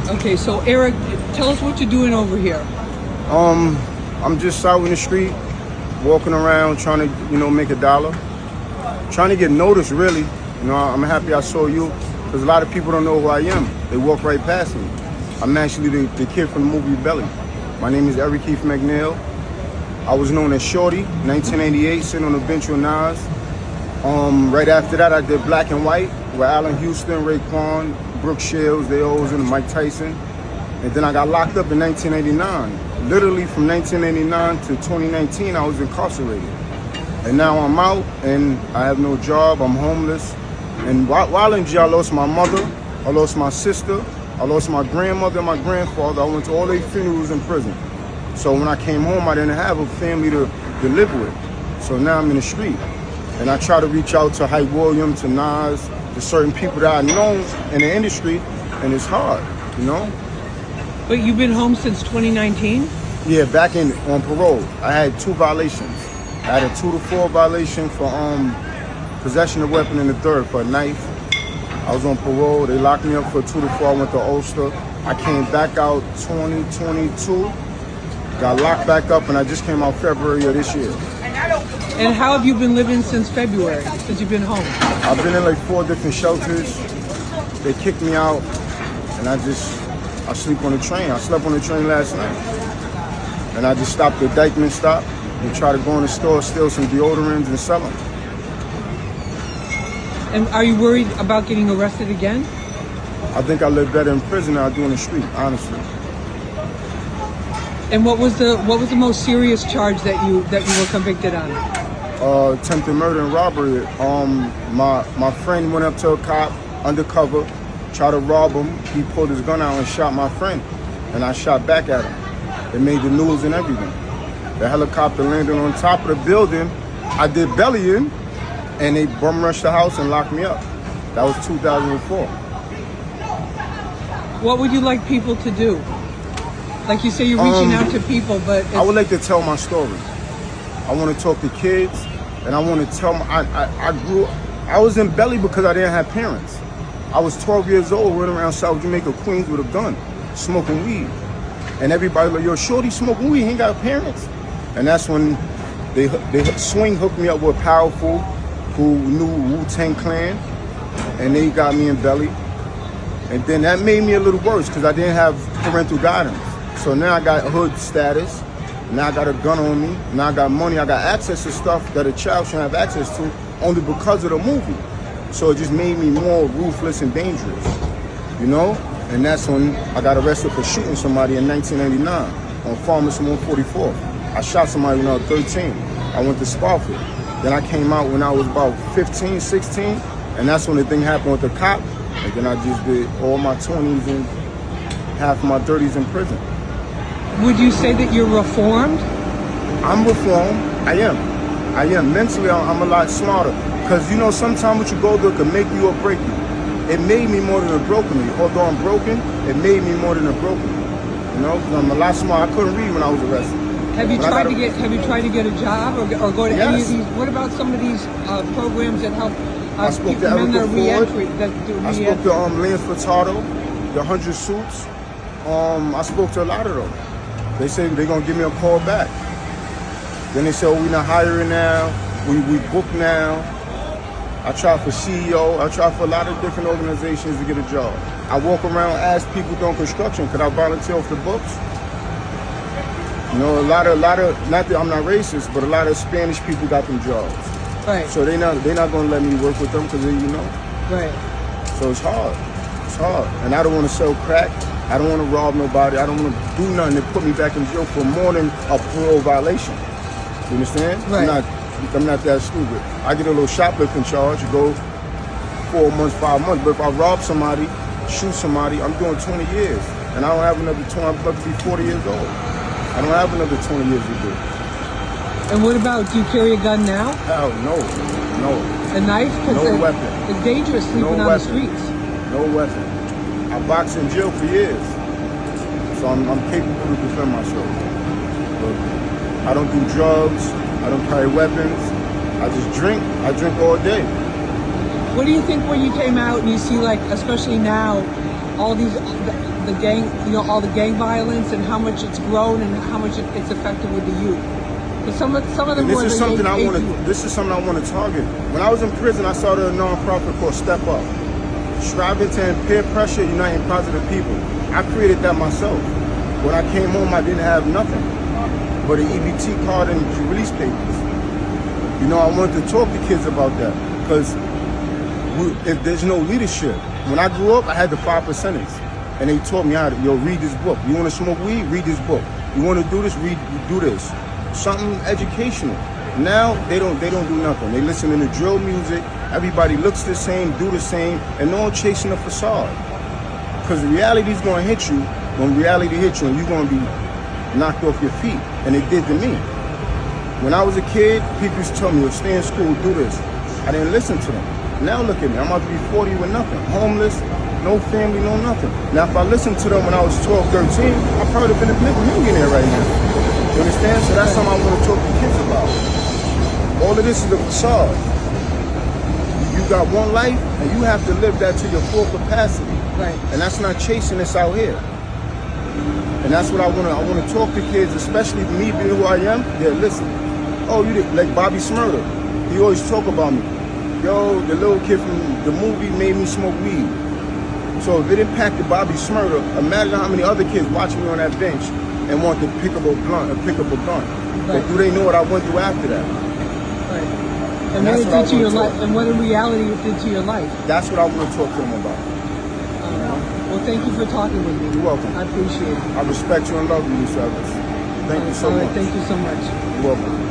Okay, so Eric, tell us what you're doing over here. I'm just out in the street, walking around, trying to, make a dollar. Trying to get noticed, really. I'm happy I saw you, because a lot of people don't know who I am. They walk right past me. I'm actually the kid from the movie Belly. My name is Eric Keith McNeil. I was known as Shorty, 1988, sitting on the bench with Nas. Right after that, I did Black and White with Allen Houston, Raekwon, Brooke Shields, they all was in Mike Tyson. And then I got locked up in 1989. Literally from 1989 to 2019, I was incarcerated. And now I'm out and I have no job, I'm homeless. And while in jail, I lost my mother, I lost my sister, I lost my grandmother and my grandfather. I went to all their funerals in prison. So when I came home, I didn't have a family to live with. So now I'm in the street. And I try to reach out to Hype Williams, to Nas, to certain people that I know in the industry, and it's hard, But you've been home since 2019? Yeah, back on parole. I had 2 violations. I had a 2 to 4 violation for possession of weapon in the third for a knife. I was on parole. They locked me up for 2 to 4. I went to Ulster. I came back out 2022. Got locked back up, and I just came out February of this year. And how have you been living since February, since you've been home? I've been in like 4 different shelters. They kicked me out, and I sleep on the train. I slept on the train last night. And I just stopped at Dykeman stop and try to go in the store, steal some deodorants and sell them. And are you worried about getting arrested again? I think I live better in prison than I do in the street, honestly. And what was the most serious charge that you were convicted on? Attempted murder and robbery. My friend went up to a cop undercover, tried to rob him. He pulled his gun out and shot my friend, and I shot back at him. It made the news and everything. The helicopter landed on top of the building. I did belly in, and they bum rushed the house and locked me up. That was 2004. What would you like people to do? Like you say, you're reaching out to people, but I would like to tell my story. I want to talk to kids, and I want to tell I was in belly because I didn't have parents. I was 12 years old, running around South Jamaica, Queens with a gun, smoking weed. And everybody like, yo, Shorty smoking weed, he ain't got parents. And that's when they Swing hooked me up with Powerful, who knew Wu-Tang Clan, and they got me in belly. And then that made me a little worse because I didn't have parental guidance. So now I got hood status. Now I got a gun on me. Now I got money. I got access to stuff that a child shouldn't have access to only because of the movie. So it just made me more ruthless and dangerous, And that's when I got arrested for shooting somebody in 1999 on Pharmacy 144. I shot somebody when I was 13. I went to Spofford. Then I came out when I was about 15, 16, and that's when the thing happened with the cop. And then I just did all my 20s and half of my 30s in prison. Would you say that you're reformed? I'm reformed. I am. Mentally, I'm a lot smarter. Because, sometimes what you go through can make you or break you. It made me more than it broken me. Although I'm broken, it made me more than it broke me. Because I'm a lot smarter. I couldn't read when I was arrested. Have you tried to get a job or go to any of these? What about some of these programs that help people in their reentry? I spoke to Lance Furtado, the 100 Suits. I spoke to a lot of them. They said they're gonna give me a call back. Then they said, we're not hiring now. We book now. I tried for CEO. I tried for a lot of different organizations to get a job. I walk around, ask people doing construction, could I volunteer off the books? A lot of, not that I'm not racist, but a lot of Spanish people got them jobs. Right. So they're not gonna let me work with them because Right. So it's hard. It's hard. And I don't want to sell crack. I don't want to rob nobody. I don't want to do nothing that put me back in jail for more than a parole violation. You understand? Right. I'm not that stupid. I get a little shoplifting charge, go 4 months, 5 months. But if I rob somebody, shoot somebody, I'm doing 20 years. And I don't have another 20, I'm about to be 40 years old. I don't have another 20 years to do. And what about, do you carry a gun now? Hell no. A knife? No weapon. It's dangerous sleeping on the streets. No weapon. I boxed in jail for years. So I'm capable to defend myself. But I don't do drugs. I don't carry weapons. I just drink. I drink all day. What do you think when you came out and you see, like, especially now, all these the gang, all the gang violence and how much it's grown and how much it's affected with the youth. But some of them This were is the something I want to. youth. This is something I want to target. When I was in prison, I started a nonprofit called Step Up, striving to end peer pressure, uniting positive people. I created that myself. When I came home, I didn't have nothing but an EBT card and release papers. I wanted to talk to kids about that because if there's no leadership. When I grew up, I had the 5%ers, and they taught me how to read this book. You want to smoke weed? Read this book. You want to do this? Do this. Something educational. Now they don't do nothing. They listen to the drill music. Everybody looks the same, do the same, and no one chasing a facade. Because reality's going to hit you. When reality hits you, and you're going to be knocked off your feet, and it did to me. When I was a kid, people used to tell me, stay in school, do this. I didn't listen to them. Now look at me, I'm about to be 40 with nothing. Homeless, no family, no nothing. Now if I listened to them when I was 12, 13, I probably would have been a millionaire right now. You understand? So that's something I want to talk to kids about. All of this is a facade. You got one life, and you have to live that to your full capacity. Right. And that's not chasing this out here. And that's what I want to talk to kids, especially me being who I am. Yeah, listen. Oh, you did, like Bobby Smurda. He always talk about me. Yo, the little kid from the movie made me smoke weed. So if it impacted Bobby Smurda, imagine how many other kids watching me on that bench and want to pick up a blunt or pick up a gun. Right. But do they know what I went through after that? Right. And that's what it what I did to your wanna life, and what in reality it did to your life. That's what I want to talk to them about. Well, thank you for talking with me. You're welcome. I appreciate it. I respect you and love you, Miss Evans. Thank you so much. Thank you so much. You're welcome.